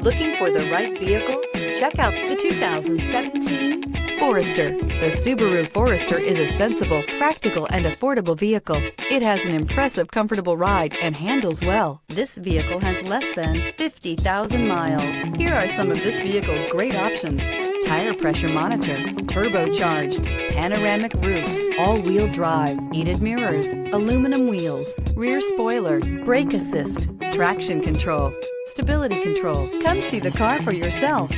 Looking for the right vehicle? Check out the 2017 Forester. The Subaru Forester is a sensible, practical, and affordable vehicle. It has an impressive, comfortable ride and handles well. This vehicle has less than 50,000 miles. Here are some of this vehicle's great options: tire pressure monitor, turbocharged, panoramic roof, all-wheel drive, heated mirrors, aluminum wheels, rear spoiler, brake assist, traction control, stability control. Come see the car for yourself.